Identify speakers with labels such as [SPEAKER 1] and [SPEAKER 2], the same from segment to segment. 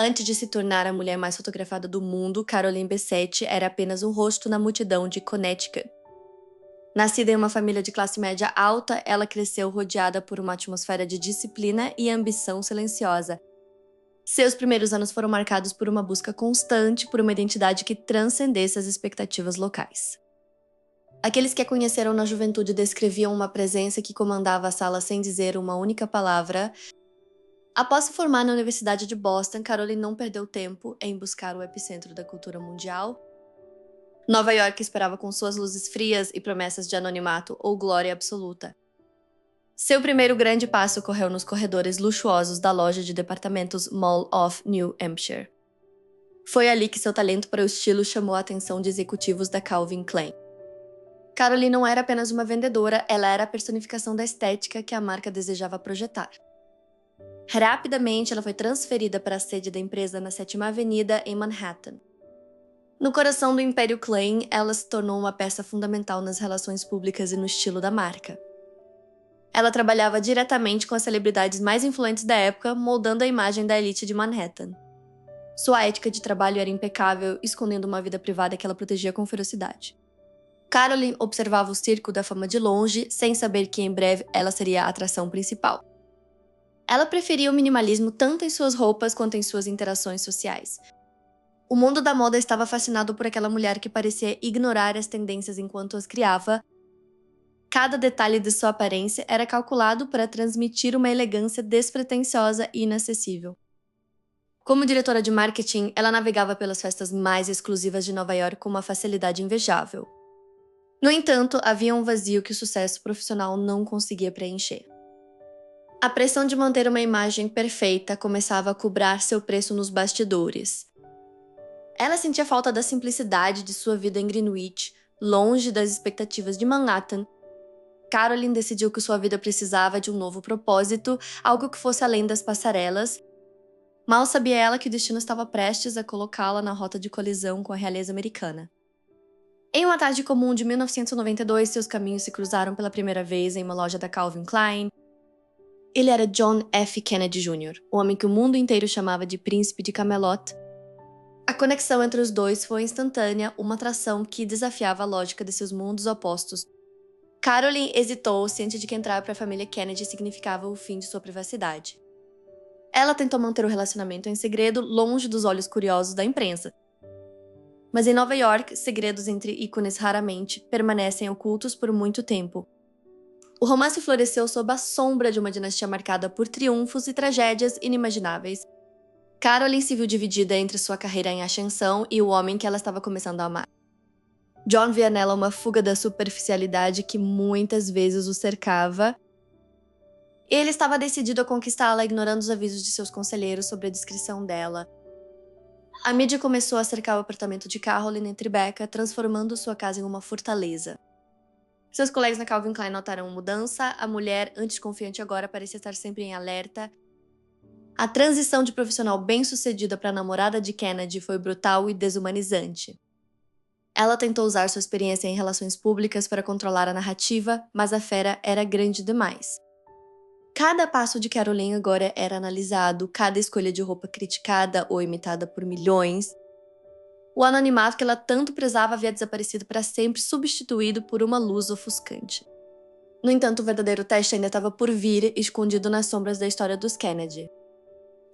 [SPEAKER 1] Antes de se tornar a mulher mais fotografada do mundo, Caroline Bessette era apenas um rosto na multidão de Connecticut. Nascida em uma família de classe média alta, ela cresceu rodeada por uma atmosfera de disciplina e ambição silenciosa. Seus primeiros anos foram marcados por uma busca constante por uma identidade que transcendesse as expectativas locais. Aqueles que a conheceram na juventude descreviam uma presença que comandava a sala sem dizer uma única palavra. Após se formar na Universidade de Boston, Caroline não perdeu tempo em buscar o epicentro da cultura mundial. Nova York esperava com suas luzes frias e promessas de anonimato ou glória absoluta. Seu primeiro grande passo ocorreu nos corredores luxuosos da loja de departamentos Mall of New Hampshire. Foi ali que seu talento para o estilo chamou a atenção de executivos da Calvin Klein. Caroline não era apenas uma vendedora, ela era a personificação da estética que a marca desejava projetar. Rapidamente, ela foi transferida para a sede da empresa na 7ª Avenida, em Manhattan. No coração do Império Klein, ela se tornou uma peça fundamental nas relações públicas e no estilo da marca. Ela trabalhava diretamente com as celebridades mais influentes da época, moldando a imagem da elite de Manhattan. Sua ética de trabalho era impecável, escondendo uma vida privada que ela protegia com ferocidade. Caroline observava o circo da fama de longe, sem saber que em breve ela seria a atração principal. Ela preferia o minimalismo tanto em suas roupas quanto em suas interações sociais. O mundo da moda estava fascinado por aquela mulher que parecia ignorar as tendências enquanto as criava. Cada detalhe de sua aparência era calculado para transmitir uma elegância despretensiosa e inacessível. Como diretora de marketing, ela navegava pelas festas mais exclusivas de Nova York com uma facilidade invejável. No entanto, havia um vazio que o sucesso profissional não conseguia preencher. A pressão de manter uma imagem perfeita começava a cobrar seu preço nos bastidores. Ela sentia falta da simplicidade de sua vida em Greenwich, longe das expectativas de Manhattan. Caroline decidiu que sua vida precisava de um novo propósito, algo que fosse além das passarelas. Mal sabia ela que o destino estava prestes a colocá-la na rota de colisão com a realeza americana. Em uma tarde comum de 1992, seus caminhos se cruzaram pela primeira vez em uma loja da Calvin Klein. Ele era John F. Kennedy Jr., o homem que o mundo inteiro chamava de Príncipe de Camelot. A conexão entre os dois foi instantânea, uma atração que desafiava a lógica de seus mundos opostos. Caroline hesitou, ciente de que entrar para a família Kennedy significava o fim de sua privacidade. Ela tentou manter o relacionamento em segredo, longe dos olhos curiosos da imprensa. Mas em Nova York, segredos entre ícones raramente permanecem ocultos por muito tempo. O romance floresceu sob a sombra de uma dinastia marcada por triunfos e tragédias inimagináveis. Caroline se viu dividida entre sua carreira em ascensão e o homem que ela estava começando a amar. John via nela uma fuga da superficialidade que muitas vezes o cercava. Ele estava decidido a conquistá-la, ignorando os avisos de seus conselheiros sobre a discrição dela. A mídia começou a cercar o apartamento de Caroline em Tribeca, transformando sua casa em uma fortaleza. Seus colegas na Calvin Klein notaram uma mudança, a mulher, antes confiante agora, parecia estar sempre em alerta. A transição de profissional bem-sucedida para a namorada de Kennedy foi brutal e desumanizante. Ela tentou usar sua experiência em relações públicas para controlar a narrativa, mas a fera era grande demais. Cada passo de Caroline agora era analisado, cada escolha de roupa criticada ou imitada por milhões. O anonimato que ela tanto prezava havia desaparecido para sempre, substituído por uma luz ofuscante. No entanto, o verdadeiro teste ainda estava por vir, escondido nas sombras da história dos Kennedy.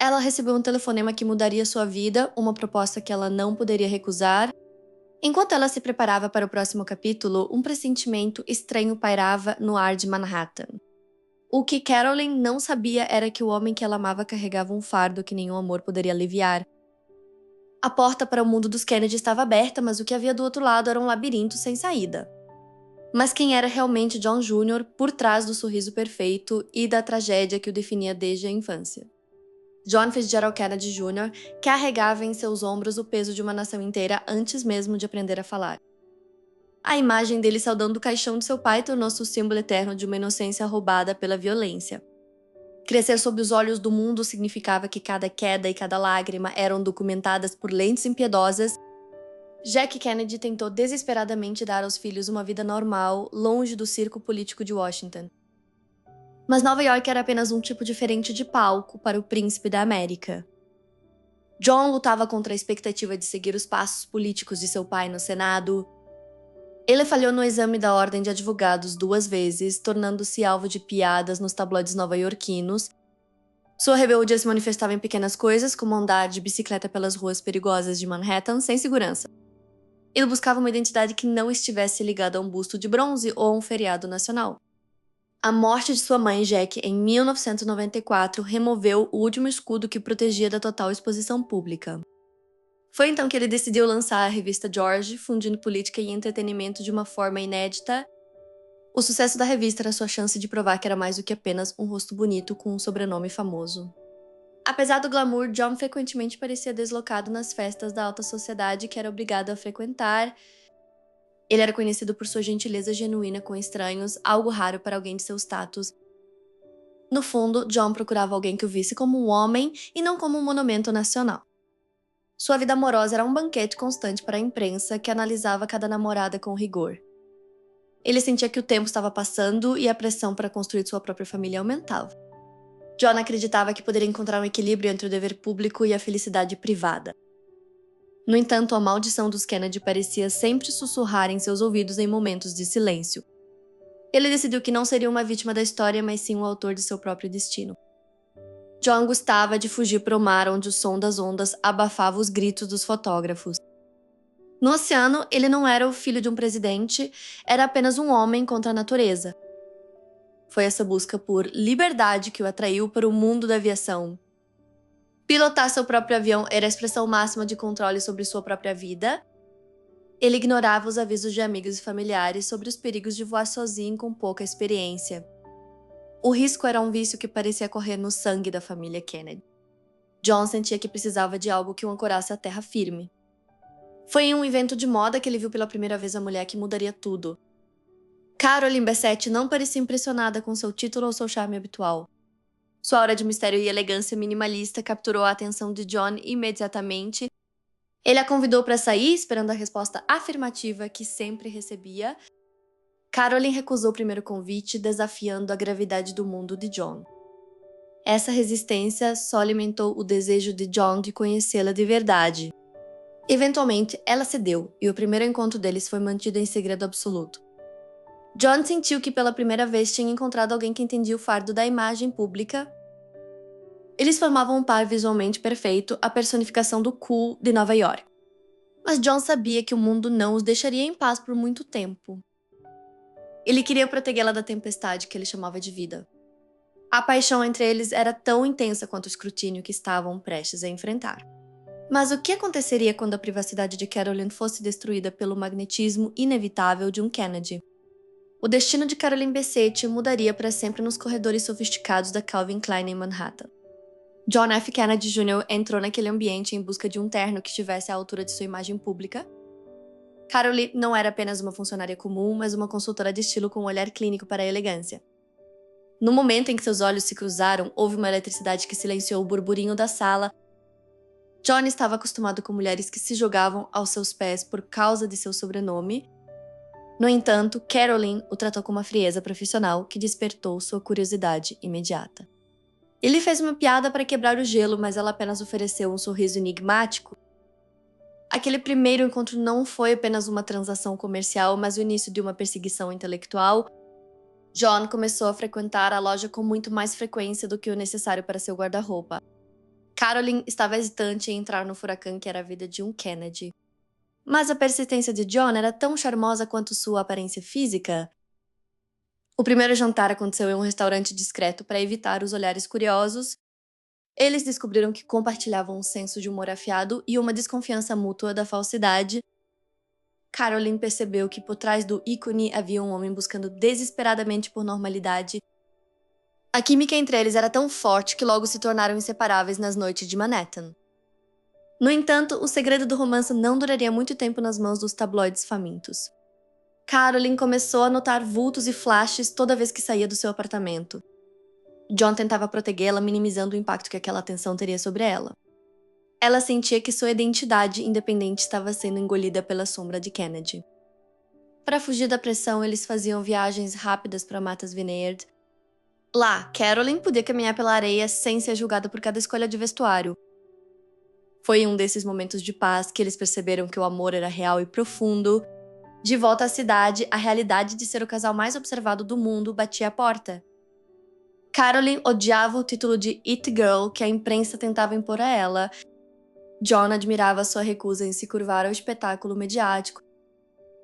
[SPEAKER 1] Ela recebeu um telefonema que mudaria sua vida, uma proposta que ela não poderia recusar. Enquanto ela se preparava para o próximo capítulo, um pressentimento estranho pairava no ar de Manhattan. O que Caroline não sabia era que o homem que ela amava carregava um fardo que nenhum amor poderia aliviar. A porta para o mundo dos Kennedy estava aberta, mas o que havia do outro lado era um labirinto sem saída. Mas quem era realmente John Jr. por trás do sorriso perfeito e da tragédia que o definia desde a infância? John Fitzgerald Kennedy Jr. carregava em seus ombros o peso de uma nação inteira antes mesmo de aprender a falar. A imagem dele saudando o caixão de seu pai tornou-se o símbolo eterno de uma inocência roubada pela violência. Crescer sob os olhos do mundo significava que cada queda e cada lágrima eram documentadas por lentes impiedosas. Jack Kennedy tentou desesperadamente dar aos filhos uma vida normal, longe do circo político de Washington. Mas Nova York era apenas um tipo diferente de palco para o príncipe da América. John lutava contra a expectativa de seguir os passos políticos de seu pai no Senado. Ele falhou no exame da Ordem de Advogados 2 vezes, tornando-se alvo de piadas nos tabloides nova-iorquinos. Sua rebeldia se manifestava em pequenas coisas, como andar de bicicleta pelas ruas perigosas de Manhattan sem segurança. Ele buscava uma identidade que não estivesse ligada a um busto de bronze ou a um feriado nacional. A morte de sua mãe, Jack, em 1994, removeu o último escudo que protegia da total exposição pública. Foi então que ele decidiu lançar a revista George, fundindo política e entretenimento de uma forma inédita. O sucesso da revista era sua chance de provar que era mais do que apenas um rosto bonito com um sobrenome famoso. Apesar do glamour, John frequentemente parecia deslocado nas festas da alta sociedade que era obrigado a frequentar. Ele era conhecido por sua gentileza genuína com estranhos, algo raro para alguém de seu status. No fundo, John procurava alguém que o visse como um homem e não como um monumento nacional. Sua vida amorosa era um banquete constante para a imprensa, que analisava cada namorada com rigor. Ele sentia que o tempo estava passando e a pressão para construir sua própria família aumentava. John acreditava que poderia encontrar um equilíbrio entre o dever público e a felicidade privada. No entanto, a maldição dos Kennedy parecia sempre sussurrar em seus ouvidos em momentos de silêncio. Ele decidiu que não seria uma vítima da história, mas sim o autor de seu próprio destino. John gostava de fugir para o mar, onde o som das ondas abafava os gritos dos fotógrafos. No oceano, ele não era o filho de um presidente, era apenas um homem contra a natureza. Foi essa busca por liberdade que o atraiu para o mundo da aviação. Pilotar seu próprio avião era a expressão máxima de controle sobre sua própria vida. Ele ignorava os avisos de amigos e familiares sobre os perigos de voar sozinho com pouca experiência. O risco era um vício que parecia correr no sangue da família Kennedy. John sentia que precisava de algo que o ancorasse à terra firme. Foi em um evento de moda que ele viu pela primeira vez a mulher que mudaria tudo. Caroline Bessette não parecia impressionada com seu título ou seu charme habitual. Sua aura de mistério e elegância minimalista capturou a atenção de John imediatamente. Ele a convidou para sair, esperando a resposta afirmativa que sempre recebia. Caroline recusou o primeiro convite, desafiando a gravidade do mundo de John. Essa resistência só alimentou o desejo de John de conhecê-la de verdade. Eventualmente, ela cedeu, e o primeiro encontro deles foi mantido em segredo absoluto. John sentiu que pela primeira vez tinha encontrado alguém que entendia o fardo da imagem pública. Eles formavam um par visualmente perfeito, a personificação do cool de Nova York. Mas John sabia que o mundo não os deixaria em paz por muito tempo. Ele queria protegê-la da tempestade que ele chamava de vida. A paixão entre eles era tão intensa quanto o escrutínio que estavam prestes a enfrentar. Mas o que aconteceria quando a privacidade de Caroline fosse destruída pelo magnetismo inevitável de um Kennedy? O destino de Caroline Bessette mudaria para sempre nos corredores sofisticados da Calvin Klein em Manhattan. John F. Kennedy Jr. entrou naquele ambiente em busca de um terno que estivesse à altura de sua imagem pública. Caroline não era apenas uma funcionária comum, mas uma consultora de estilo com um olhar clínico para a elegância. No momento em que seus olhos se cruzaram, houve uma eletricidade que silenciou o burburinho da sala. John estava acostumado com mulheres que se jogavam aos seus pés por causa de seu sobrenome. No entanto, Caroline o tratou com uma frieza profissional que despertou sua curiosidade imediata. Ele fez uma piada para quebrar o gelo, mas ela apenas ofereceu um sorriso enigmático. Aquele primeiro encontro não foi apenas uma transação comercial, mas o início de uma perseguição intelectual. John começou a frequentar a loja com muito mais frequência do que o necessário para seu guarda-roupa. Caroline estava hesitante em entrar no furacão que era a vida de um Kennedy. Mas a persistência de John era tão charmosa quanto sua aparência física. O primeiro jantar aconteceu em um restaurante discreto para evitar os olhares curiosos. Eles descobriram que compartilhavam um senso de humor afiado e uma desconfiança mútua da falsidade. Caroline percebeu que por trás do ícone havia um homem buscando desesperadamente por normalidade. A química entre eles era tão forte que logo se tornaram inseparáveis nas noites de Manhattan. No entanto, o segredo do romance não duraria muito tempo nas mãos dos tabloides famintos. Caroline começou a notar vultos e flashes toda vez que saía do seu apartamento. John tentava protegê-la, minimizando o impacto que aquela atenção teria sobre ela. Ela sentia que sua identidade independente estava sendo engolida pela sombra de Kennedy. Para fugir da pressão, eles faziam viagens rápidas para Martha's Vineyard. Lá, Caroline podia caminhar pela areia sem ser julgada por cada escolha de vestuário. Foi em um desses momentos de paz que eles perceberam que o amor era real e profundo. De volta à cidade, a realidade de ser o casal mais observado do mundo batia à porta. Carolyn odiava o título de It Girl que a imprensa tentava impor a ela. John admirava sua recusa em se curvar ao espetáculo mediático.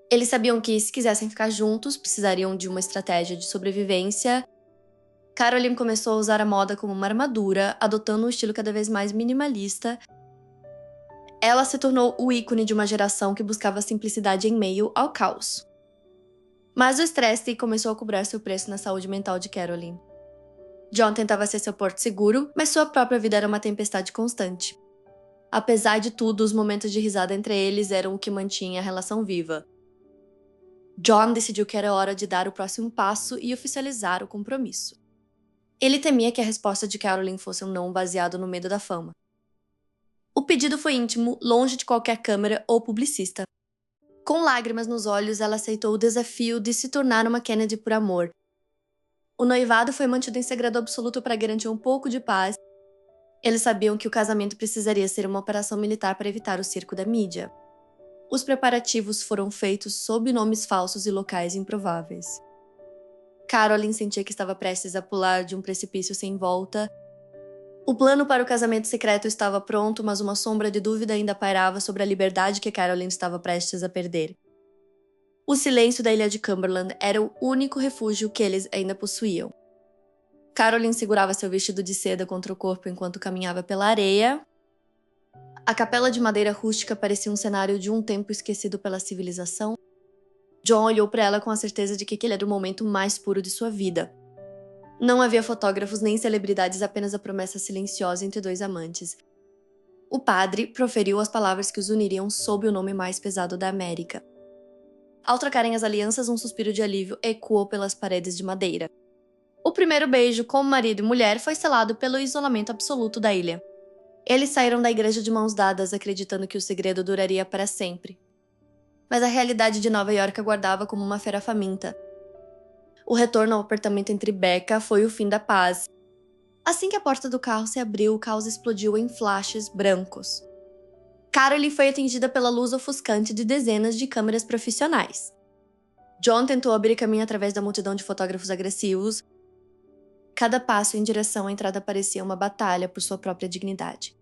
[SPEAKER 1] Eles sabiam que, se quisessem ficar juntos, precisariam de uma estratégia de sobrevivência. Carolyn começou a usar a moda como uma armadura, adotando um estilo cada vez mais minimalista. Ela se tornou o ícone de uma geração que buscava simplicidade em meio ao caos. Mas o estresse começou a cobrar seu preço na saúde mental de Carolyn. John tentava ser seu porto seguro, mas sua própria vida era uma tempestade constante. Apesar de tudo, os momentos de risada entre eles eram o que mantinha a relação viva. John decidiu que era hora de dar o próximo passo e oficializar o compromisso. Ele temia que a resposta de Carolyn fosse um não baseado no medo da fama. O pedido foi íntimo, longe de qualquer câmera ou publicista. Com lágrimas nos olhos, ela aceitou o desafio de se tornar uma Kennedy por amor. O noivado foi mantido em segredo absoluto para garantir um pouco de paz. Eles sabiam que o casamento precisaria ser uma operação militar para evitar o circo da mídia. Os preparativos foram feitos sob nomes falsos e locais improváveis. Carolyn sentia que estava prestes a pular de um precipício sem volta. O plano para o casamento secreto estava pronto, mas uma sombra de dúvida ainda pairava sobre a liberdade que Carolyn estava prestes a perder. O silêncio da ilha de Cumberland era o único refúgio que eles ainda possuíam. Carolyn segurava seu vestido de seda contra o corpo enquanto caminhava pela areia. A capela de madeira rústica parecia um cenário de um tempo esquecido pela civilização. John olhou para ela com a certeza de que aquele era o momento mais puro de sua vida. Não havia fotógrafos nem celebridades, apenas a promessa silenciosa entre dois amantes. O padre proferiu as palavras que os uniriam sob o nome mais pesado da América. Ao trocarem as alianças, um suspiro de alívio ecoou pelas paredes de madeira. O primeiro beijo como marido e mulher foi selado pelo isolamento absoluto da ilha. Eles saíram da igreja de mãos dadas, acreditando que o segredo duraria para sempre. Mas a realidade de Nova York aguardava como uma fera faminta. O retorno ao apartamento entre Becca foi o fim da paz. Assim que a porta do carro se abriu, o caos explodiu em flashes brancos. Carolyn foi atingida pela luz ofuscante de dezenas de câmeras profissionais. John tentou abrir caminho através da multidão de fotógrafos agressivos. Cada passo em direção à entrada parecia uma batalha por sua própria dignidade.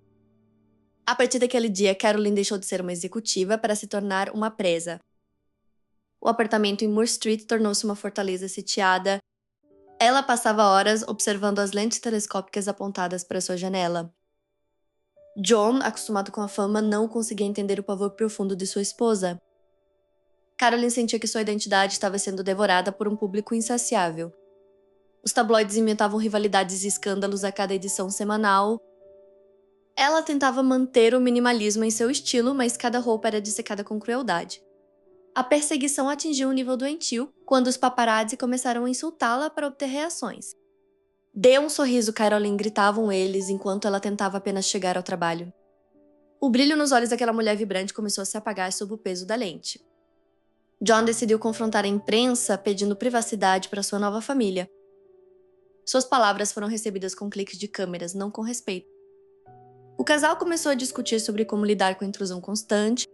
[SPEAKER 1] A partir daquele dia, Carolyn deixou de ser uma executiva para se tornar uma presa. O apartamento em Moore Street tornou-se uma fortaleza sitiada. Ela passava horas observando as lentes telescópicas apontadas para sua janela. John, acostumado com a fama, não conseguia entender o pavor profundo de sua esposa. Carolyn sentia que sua identidade estava sendo devorada por um público insaciável. Os tabloides inventavam rivalidades e escândalos a cada edição semanal. Ela tentava manter o minimalismo em seu estilo, mas cada roupa era dissecada com crueldade. A perseguição atingiu um nível doentio quando os paparazzi começaram a insultá-la para obter reações. "Dê um sorriso, Carolyn", gritavam eles enquanto ela tentava apenas chegar ao trabalho. O brilho nos olhos daquela mulher vibrante começou a se apagar sob o peso da lente. John decidiu confrontar a imprensa pedindo privacidade para sua nova família. Suas palavras foram recebidas com cliques de câmeras, não com respeito. O casal começou a discutir sobre como lidar com a intrusão constante.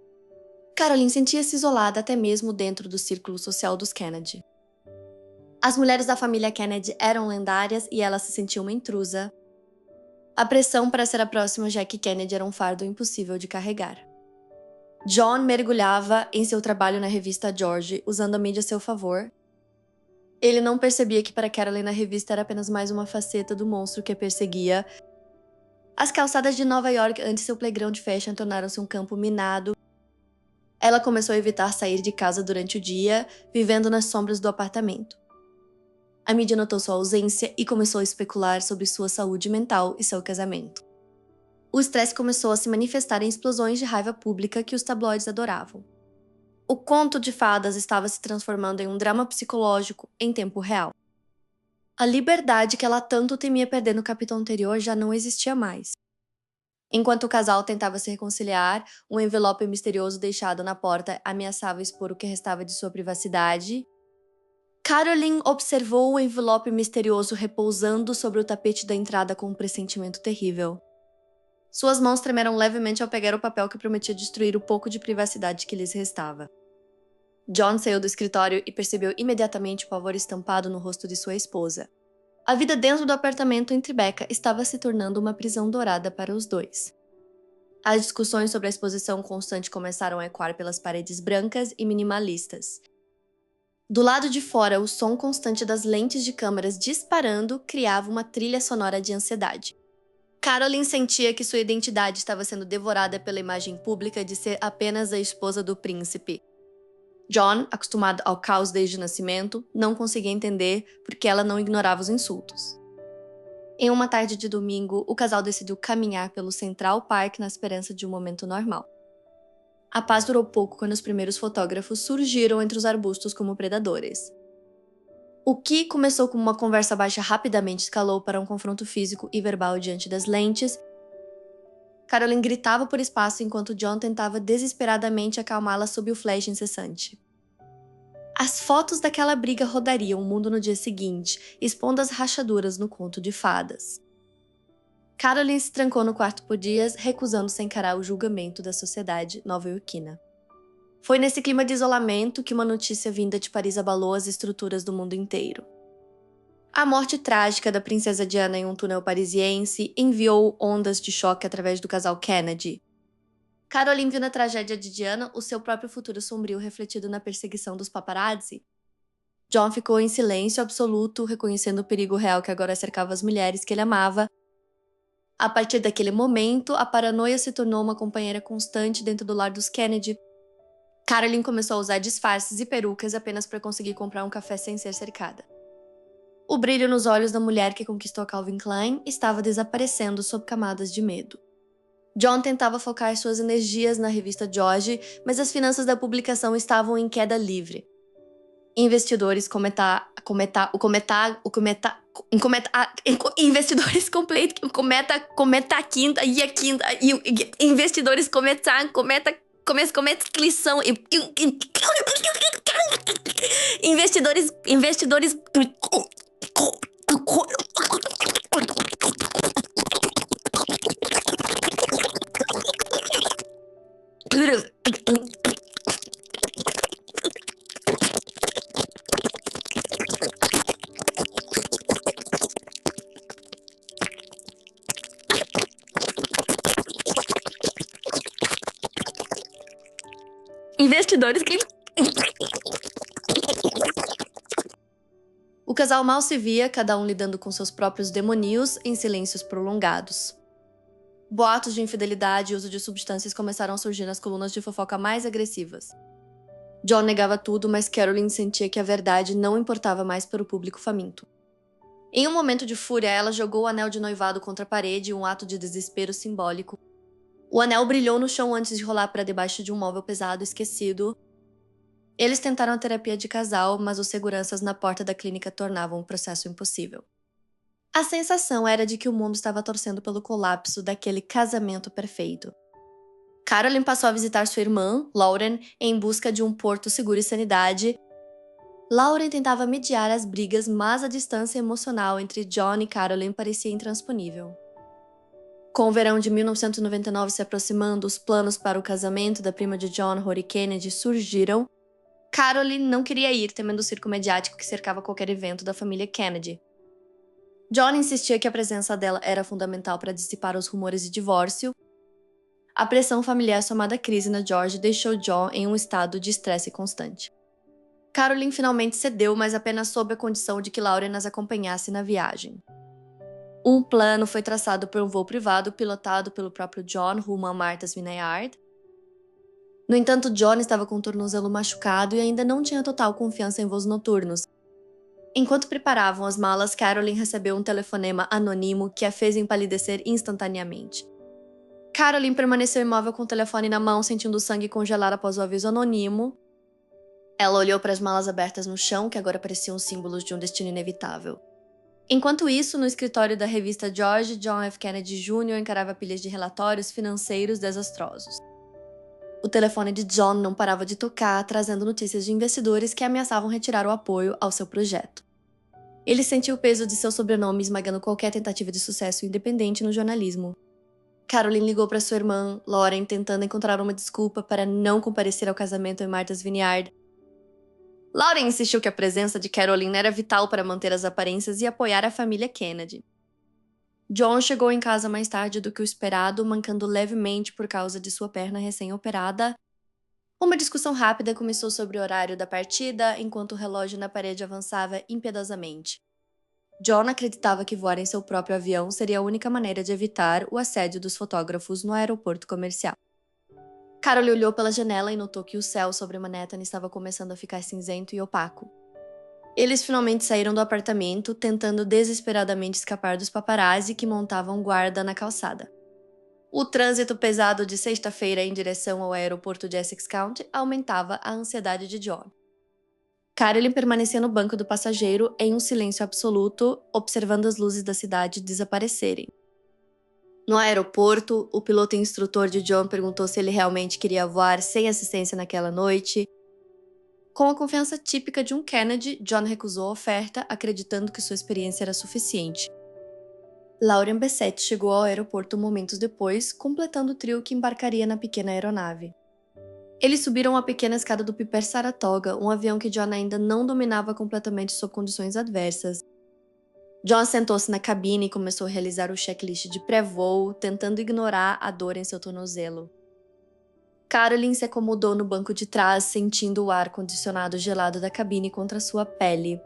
[SPEAKER 1] Carolyn sentia-se isolada até mesmo dentro do círculo social dos Kennedy. As mulheres da família Kennedy eram lendárias e ela se sentia uma intrusa. A pressão para ser a próxima Jackie Kennedy era um fardo impossível de carregar. John mergulhava em seu trabalho na revista George, usando a mídia a seu favor. Ele não percebia que para Carolyn a revista era apenas mais uma faceta do monstro que a perseguia. As calçadas de Nova York, antes seu playground fashion, tornaram-se um campo minado. Ela começou a evitar sair de casa durante o dia, vivendo nas sombras do apartamento. A mídia notou sua ausência e começou a especular sobre sua saúde mental e seu casamento. O estresse começou a se manifestar em explosões de raiva pública que os tabloides adoravam. O conto de fadas estava se transformando em um drama psicológico em tempo real. A liberdade que ela tanto temia perder no capítulo anterior já não existia mais. Enquanto o casal tentava se reconciliar, um envelope misterioso deixado na porta ameaçava expor o que restava de sua privacidade. Carolyn observou o envelope misterioso repousando sobre o tapete da entrada com um pressentimento terrível. Suas mãos tremeram levemente ao pegar o papel que prometia destruir o pouco de privacidade que lhes restava. John saiu do escritório e percebeu imediatamente o pavor estampado no rosto de sua esposa. A vida dentro do apartamento em Tribeca estava se tornando uma prisão dourada para os dois. As discussões sobre a exposição constante começaram a ecoar pelas paredes brancas e minimalistas. Do lado de fora, o som constante das lentes de câmeras disparando criava uma trilha sonora de ansiedade. Carolyn sentia que sua identidade estava sendo devorada pela imagem pública de ser apenas a esposa do príncipe. John, acostumado ao caos desde o nascimento, não conseguia entender por que ela não ignorava os insultos. Em uma tarde de domingo, o casal decidiu caminhar pelo Central Park na esperança de um momento normal. A paz durou pouco quando os primeiros fotógrafos surgiram entre os arbustos como predadores. O que começou como uma conversa baixa rapidamente escalou para um confronto físico e verbal diante das lentes. Carolyn gritava por espaço enquanto John tentava desesperadamente acalmá-la sob o flash incessante. As fotos daquela briga rodariam o mundo no dia seguinte, expondo as rachaduras no conto de fadas. Carolyn se trancou no quarto por dias, recusando-se a encarar o julgamento da sociedade nova-iorquina. Foi nesse clima de isolamento que uma notícia vinda de Paris abalou as estruturas do mundo inteiro. A morte trágica da princesa Diana em um túnel parisiense enviou ondas de choque através do casal Kennedy. Carolyn viu na tragédia de Diana o seu próprio futuro sombrio refletido na perseguição dos paparazzi. John ficou em silêncio absoluto, reconhecendo o perigo real que agora cercava as mulheres que ele amava. A partir daquele momento, a paranoia se tornou uma companheira constante dentro do lar dos Kennedy. Carolyn começou a usar disfarces e perucas apenas para conseguir comprar um café sem ser cercada. O brilho nos olhos da mulher que conquistou Calvin Klein estava desaparecendo sob camadas de medo. John tentava focar suas energias na revista George, mas as finanças da publicação estavam em queda livre. Investidores O casal mal se via, cada um lidando com seus próprios demônios em silêncios prolongados. Boatos de infidelidade e uso de substâncias começaram a surgir nas colunas de fofoca mais agressivas. John negava tudo, mas Carolyn sentia que a verdade não importava mais para o público faminto. Em um momento de fúria, ela jogou o anel de noivado contra a parede em um ato de desespero simbólico. O anel brilhou no chão antes de rolar para debaixo de um móvel pesado esquecido. Eles tentaram a terapia de casal, mas os seguranças na porta da clínica tornavam o processo impossível. A sensação era de que o mundo estava torcendo pelo colapso daquele casamento perfeito. Carolyn passou a visitar sua irmã, Lauren, em busca de um porto seguro e sanidade. Lauren tentava mediar as brigas, mas a distância emocional entre John e Carolyn parecia intransponível. Com o verão de 1999 se aproximando, os planos para o casamento da prima de John, Rory Kennedy, surgiram. Carolyn não queria ir, temendo o circo mediático que cercava qualquer evento da família Kennedy. John insistia que a presença dela era fundamental para dissipar os rumores de divórcio. A pressão familiar somada à crise na Georgia deixou John em um estado de estresse constante. Carolyn finalmente cedeu, mas apenas sob a condição de que Lauren as acompanhasse na viagem. Um plano foi traçado por um voo privado pilotado pelo próprio John rumo a Martha's Vineyard. No entanto, John estava com o tornozelo machucado e ainda não tinha total confiança em voos noturnos. Enquanto preparavam as malas, Carolyn recebeu um telefonema anônimo que a fez empalidecer instantaneamente. Carolyn permaneceu imóvel com o telefone na mão, sentindo o sangue congelar após o aviso anônimo. Ela olhou para as malas abertas no chão, que agora pareciam símbolos de um destino inevitável. Enquanto isso, no escritório da revista George, John F. Kennedy Jr. encarava pilhas de relatórios financeiros desastrosos. O telefone de John não parava de tocar, trazendo notícias de investidores que ameaçavam retirar o apoio ao seu projeto. Ele sentiu o peso de seu sobrenome esmagando qualquer tentativa de sucesso independente no jornalismo. Caroline ligou para sua irmã, Lauren, tentando encontrar uma desculpa para não comparecer ao casamento em Martha's Vineyard. Lauren insistiu que a presença de Caroline era vital para manter as aparências e apoiar a família Kennedy. John chegou em casa mais tarde do que o esperado, mancando levemente por causa de sua perna recém-operada. Uma discussão rápida começou sobre o horário da partida, enquanto o relógio na parede avançava impiedosamente. John acreditava que voar em seu próprio avião seria a única maneira de evitar o assédio dos fotógrafos no aeroporto comercial. Carol olhou pela janela e notou que o céu sobre Manhattan estava começando a ficar cinzento e opaco. Eles finalmente saíram do apartamento, tentando desesperadamente escapar dos paparazzi que montavam guarda na calçada. O trânsito pesado de sexta-feira em direção ao aeroporto de Essex County aumentava a ansiedade de John. Caroline permanecia no banco do passageiro em um silêncio absoluto, observando as luzes da cidade desaparecerem. No aeroporto, o piloto instrutor de John perguntou se ele realmente queria voar sem assistência naquela noite. Com a confiança típica de um Kennedy, John recusou a oferta, acreditando que sua experiência era suficiente. Lauren Bessette chegou ao aeroporto momentos depois, completando o trio que embarcaria na pequena aeronave. Eles subiram a pequena escada do Piper Saratoga, um avião que John ainda não dominava completamente sob condições adversas. John sentou-se na cabine e começou a realizar o checklist de pré-voo, tentando ignorar a dor em seu tornozelo. Caroline se acomodou no banco de trás, sentindo o ar-condicionado gelado da cabine contra sua pele.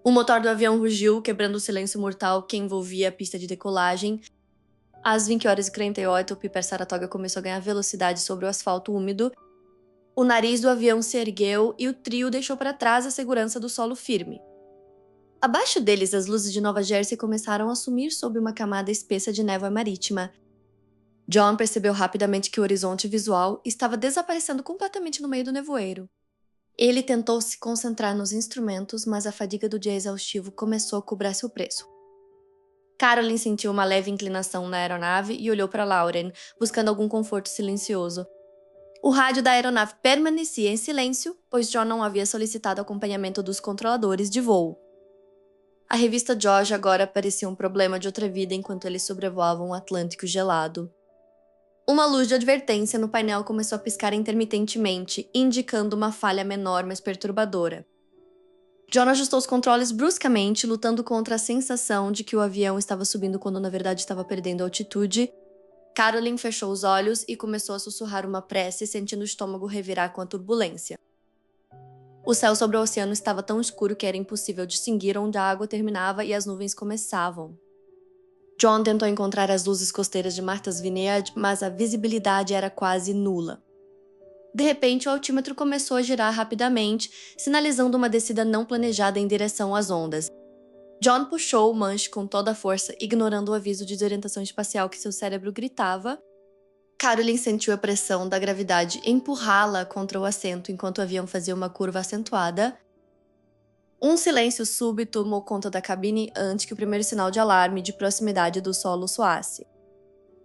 [SPEAKER 1] O motor do avião rugiu, quebrando o silêncio mortal que envolvia a pista de decolagem. Às 20h48, o Piper Saratoga começou a ganhar velocidade sobre o asfalto úmido. O nariz do avião se ergueu e o trio deixou para trás a segurança do solo firme. Abaixo deles, as luzes de Nova Jersey começaram a sumir sob uma camada espessa de névoa marítima. John percebeu rapidamente que o horizonte visual estava desaparecendo completamente no meio do nevoeiro. Ele tentou se concentrar nos instrumentos, mas a fadiga do dia exaustivo começou a cobrar seu preço. Caroline sentiu uma leve inclinação na aeronave e olhou para Lauren, buscando algum conforto silencioso. O rádio da aeronave permanecia em silêncio, pois John não havia solicitado acompanhamento dos controladores de voo. A revista George agora parecia um problema de outra vida enquanto eles sobrevoavam o Atlântico gelado. Uma luz de advertência no painel começou a piscar intermitentemente, indicando uma falha menor, mas perturbadora. John ajustou os controles bruscamente, lutando contra a sensação de que o avião estava subindo quando na verdade estava perdendo altitude. Caroline fechou os olhos e começou a sussurrar uma prece, sentindo o estômago revirar com a turbulência. O céu sobre o oceano estava tão escuro que era impossível distinguir onde a água terminava e as nuvens começavam. John tentou encontrar as luzes costeiras de Martha's Vineyard, mas a visibilidade era quase nula. De repente, o altímetro começou a girar rapidamente, sinalizando uma descida não planejada em direção às ondas. John puxou o manche com toda a força, ignorando o aviso de desorientação espacial que seu cérebro gritava. Caroline sentiu a pressão da gravidade empurrá-la contra o assento enquanto o avião fazia uma curva acentuada. Um silêncio súbito tomou conta da cabine antes que o primeiro sinal de alarme de proximidade do solo soasse.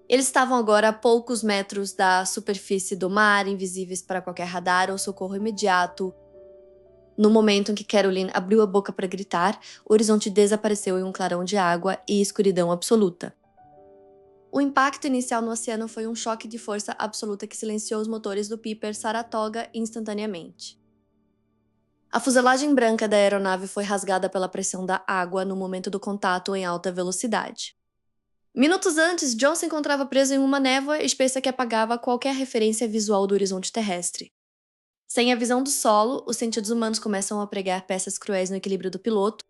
[SPEAKER 1] Eles estavam agora a poucos metros da superfície do mar, invisíveis para qualquer radar ou socorro imediato. No momento em que Caroline abriu a boca para gritar, o horizonte desapareceu em um clarão de água e escuridão absoluta. O impacto inicial no oceano foi um choque de força absoluta que silenciou os motores do Piper Saratoga instantaneamente. A fuselagem branca da aeronave foi rasgada pela pressão da água no momento do contato em alta velocidade. Minutos antes, John se encontrava preso em uma névoa espessa que apagava qualquer referência visual do horizonte terrestre. Sem a visão do solo, os sentidos humanos começam a pregar peças cruéis no equilíbrio do piloto.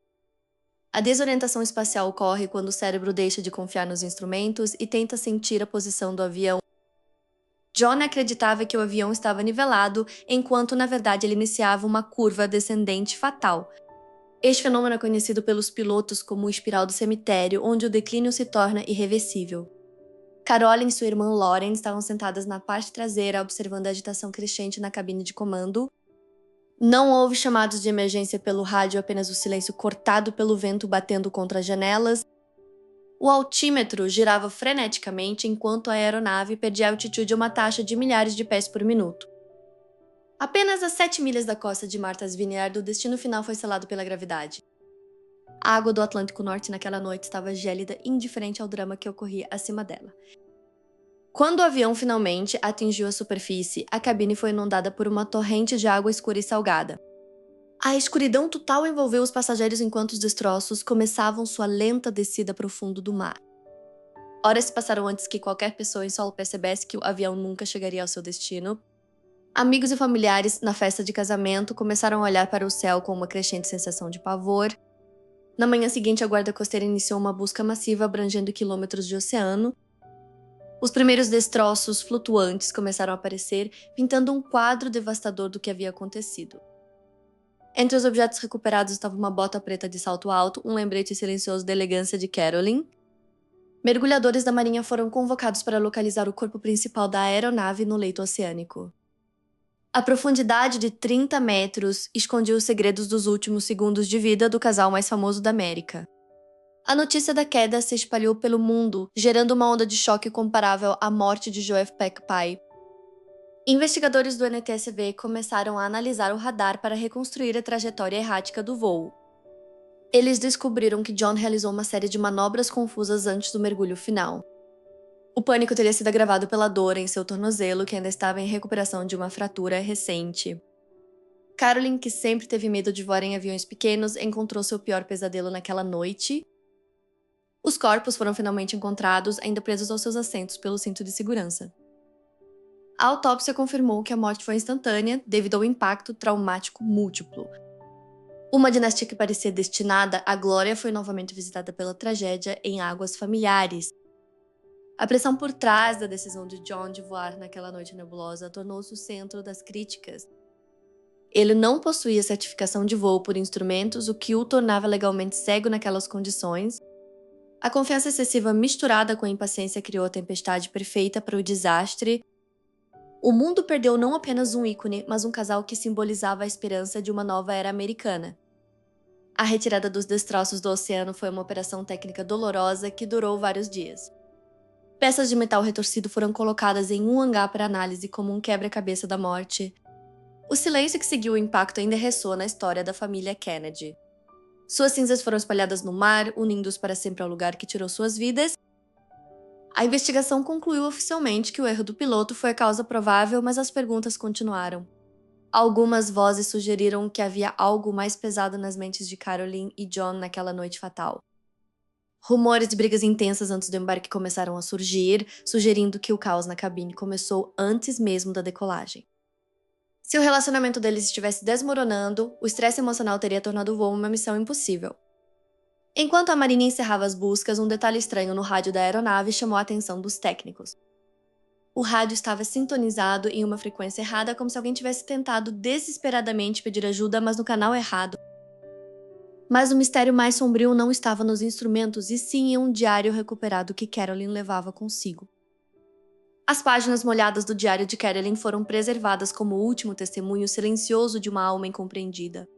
[SPEAKER 1] A desorientação espacial ocorre quando o cérebro deixa de confiar nos instrumentos e tenta sentir a posição do avião. John acreditava que o avião estava nivelado, enquanto na verdade ele iniciava uma curva descendente fatal. Este fenômeno é conhecido pelos pilotos como o espiral do cemitério, onde o declínio se torna irreversível. Caroline e sua irmã Lauren estavam sentadas na parte traseira, observando a agitação crescente na cabine de comando. Não houve chamados de emergência pelo rádio, apenas o silêncio cortado pelo vento batendo contra as janelas. O altímetro girava freneticamente enquanto a aeronave perdia altitude a uma taxa de milhares de pés por minuto. Apenas a 7 milhas da costa de Martha's Vineyard, o destino final foi selado pela gravidade. A água do Atlântico Norte naquela noite estava gélida, indiferente ao drama que ocorria acima dela. Quando o avião finalmente atingiu a superfície, a cabine foi inundada por uma torrente de água escura e salgada. A escuridão total envolveu os passageiros enquanto os destroços começavam sua lenta descida para o fundo do mar. Horas se passaram antes que qualquer pessoa em solo percebesse que o avião nunca chegaria ao seu destino. Amigos e familiares, na festa de casamento, começaram a olhar para o céu com uma crescente sensação de pavor. Na manhã seguinte, a Guarda Costeira iniciou uma busca massiva abrangendo quilômetros de oceano. Os primeiros destroços flutuantes começaram a aparecer, pintando um quadro devastador do que havia acontecido. Entre os objetos recuperados estava uma bota preta de salto alto, um lembrete silencioso da elegância de Carolyn. Mergulhadores da marinha foram convocados para localizar o corpo principal da aeronave no leito oceânico. A profundidade de 30 metros escondia os segredos dos últimos segundos de vida do casal mais famoso da América. A notícia da queda se espalhou pelo mundo, gerando uma onda de choque comparável à morte de Joe Pai. Investigadores do NTSB começaram a analisar o radar para reconstruir a trajetória errática do voo. Eles descobriram que John realizou uma série de manobras confusas antes do mergulho final. O pânico teria sido agravado pela dor em seu tornozelo, que ainda estava em recuperação de uma fratura recente. Carolyn, que sempre teve medo de voar em aviões pequenos, encontrou seu pior pesadelo naquela noite. Os corpos foram finalmente encontrados, ainda presos aos seus assentos pelo cinto de segurança. A autópsia confirmou que a morte foi instantânea devido ao impacto traumático múltiplo. Uma dinastia que parecia destinada à glória foi novamente visitada pela tragédia em águas familiares. A pressão por trás da decisão de John de voar naquela noite nebulosa tornou-se o centro das críticas. Ele não possuía certificação de voo por instrumentos, o que o tornava legalmente cego naquelas condições. A confiança excessiva misturada com a impaciência criou a tempestade perfeita para o desastre. O mundo perdeu não apenas um ícone, mas um casal que simbolizava a esperança de uma nova era americana. A retirada dos destroços do oceano foi uma operação técnica dolorosa que durou vários dias. Peças de metal retorcido foram colocadas em um hangar para análise como um quebra-cabeça da morte. O silêncio que seguiu o impacto ainda ressoa na história da família Kennedy. Suas cinzas foram espalhadas no mar, unindo-os para sempre ao lugar que tirou suas vidas. A investigação concluiu oficialmente que o erro do piloto foi a causa provável, mas as perguntas continuaram. Algumas vozes sugeriram que havia algo mais pesado nas mentes de Carolyn e John naquela noite fatal. Rumores de brigas intensas antes do embarque começaram a surgir, sugerindo que o caos na cabine começou antes mesmo da decolagem. Se o relacionamento deles estivesse desmoronando, o estresse emocional teria tornado o voo uma missão impossível. Enquanto a marinha encerrava as buscas, um detalhe estranho no rádio da aeronave chamou a atenção dos técnicos. O rádio estava sintonizado em uma frequência errada, como se alguém tivesse tentado desesperadamente pedir ajuda, mas no canal errado. Mas o mistério mais sombrio não estava nos instrumentos, e sim em um diário recuperado que Carolyn levava consigo. As páginas molhadas do diário de Carolyn foram preservadas como o último testemunho silencioso de uma alma incompreendida.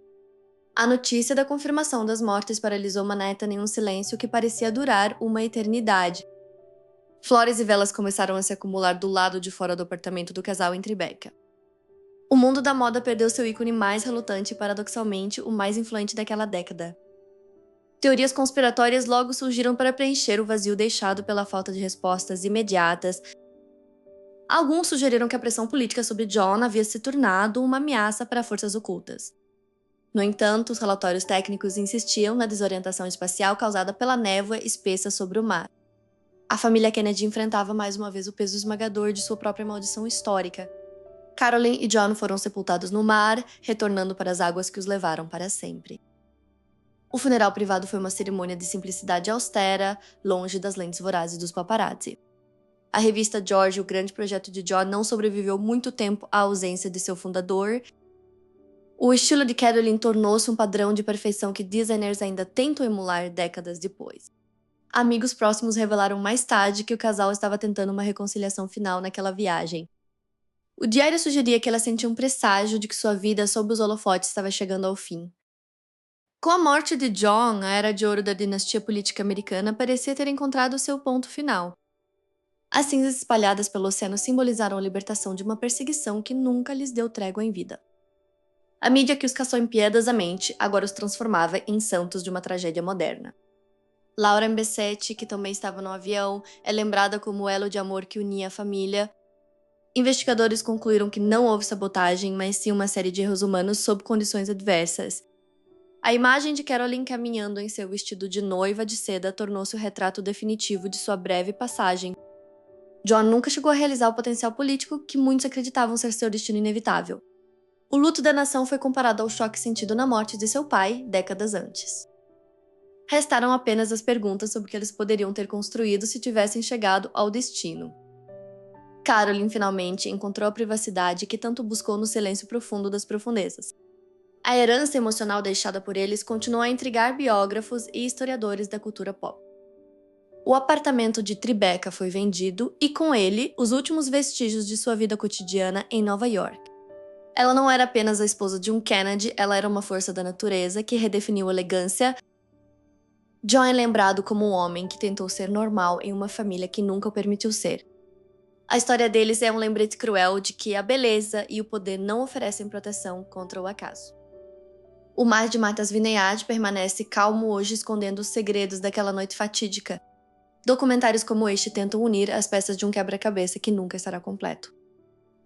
[SPEAKER 1] A notícia da confirmação das mortes paralisou Manhattan em um silêncio que parecia durar uma eternidade. Flores e velas começaram a se acumular do lado de fora do apartamento do casal em Tribeca. O mundo da moda perdeu seu ícone mais relutante e, paradoxalmente, o mais influente daquela década. Teorias conspiratórias logo surgiram para preencher o vazio deixado pela falta de respostas imediatas. Alguns sugeriram que a pressão política sobre John havia se tornado uma ameaça para forças ocultas. No entanto, os relatórios técnicos insistiam na desorientação espacial causada pela névoa espessa sobre o mar. A família Kennedy enfrentava mais uma vez o peso esmagador de sua própria maldição histórica. Carolyn e John foram sepultados no mar, retornando para as águas que os levaram para sempre. O funeral privado foi uma cerimônia de simplicidade austera, longe das lentes vorazes dos paparazzi. A revista George, o grande projeto de John, não sobreviveu muito tempo à ausência de seu fundador. O estilo de Carolyn tornou-se um padrão de perfeição que designers ainda tentam emular décadas depois. Amigos próximos revelaram mais tarde que o casal estava tentando uma reconciliação final naquela viagem. O diário sugeria que ela sentia um presságio de que sua vida sob os holofotes estava chegando ao fim. Com a morte de John, a era de ouro da dinastia política americana parecia ter encontrado seu ponto final. As cinzas espalhadas pelo oceano simbolizaram a libertação de uma perseguição que nunca lhes deu trégua em vida. A mídia que os caçou impiedosamente agora os transformava em santos de uma tragédia moderna. Lauren Bessette, que também estava no avião, é lembrada como o elo de amor que unia a família. Investigadores concluíram que não houve sabotagem, mas sim uma série de erros humanos sob condições adversas. A imagem de Carolyn caminhando em seu vestido de noiva de seda tornou-se o retrato definitivo de sua breve passagem. John nunca chegou a realizar o potencial político que muitos acreditavam ser seu destino inevitável. O luto da nação foi comparado ao choque sentido na morte de seu pai, décadas antes. Restaram apenas as perguntas sobre o que eles poderiam ter construído se tivessem chegado ao destino. Carolyn finalmente encontrou a privacidade que tanto buscou no silêncio profundo das profundezas. A herança emocional deixada por eles continuou a intrigar biógrafos e historiadores da cultura pop. O apartamento de Tribeca foi vendido e, com ele, os últimos vestígios de sua vida cotidiana em Nova York. Ela não era apenas a esposa de um Kennedy, ela era uma força da natureza que redefiniu a elegância. John é lembrado como um homem que tentou ser normal em uma família que nunca o permitiu ser. A história deles é um lembrete cruel de que a beleza e o poder não oferecem proteção contra o acaso. O mar de Martha's Vineyard permanece calmo hoje, escondendo os segredos daquela noite fatídica. Documentários como este tentam unir as peças de um quebra-cabeça que nunca estará completo.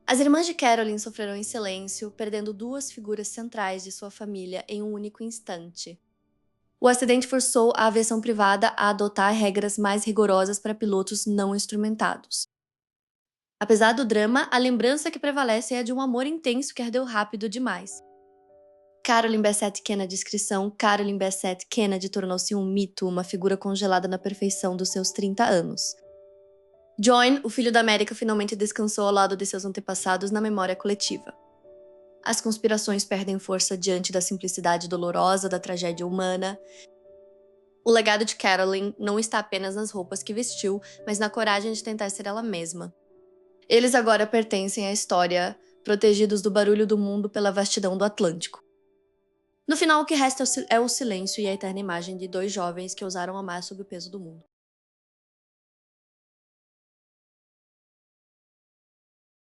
[SPEAKER 1] As irmãs de Carolyn sofreram em silêncio, perdendo duas figuras centrais de sua família em um único instante. O acidente forçou a aviação privada a adotar regras mais rigorosas para pilotos não instrumentados. Apesar do drama, a lembrança que prevalece é a de um amor intenso que ardeu rápido demais. Carolyn Bessette Kennedy descrição, Carolyn Bessette Kennedy tornou-se um mito, uma figura congelada na perfeição dos seus 30 anos. John, o filho da América, finalmente descansou ao lado de seus antepassados na memória coletiva. As conspirações perdem força diante da simplicidade dolorosa da tragédia humana. O legado de Carolyn não está apenas nas roupas que vestiu, mas na coragem de tentar ser ela mesma. Eles agora pertencem à história, protegidos do barulho do mundo pela vastidão do Atlântico. No final, o que resta é o silêncio e a eterna imagem de dois jovens que ousaram amar sob o peso do mundo.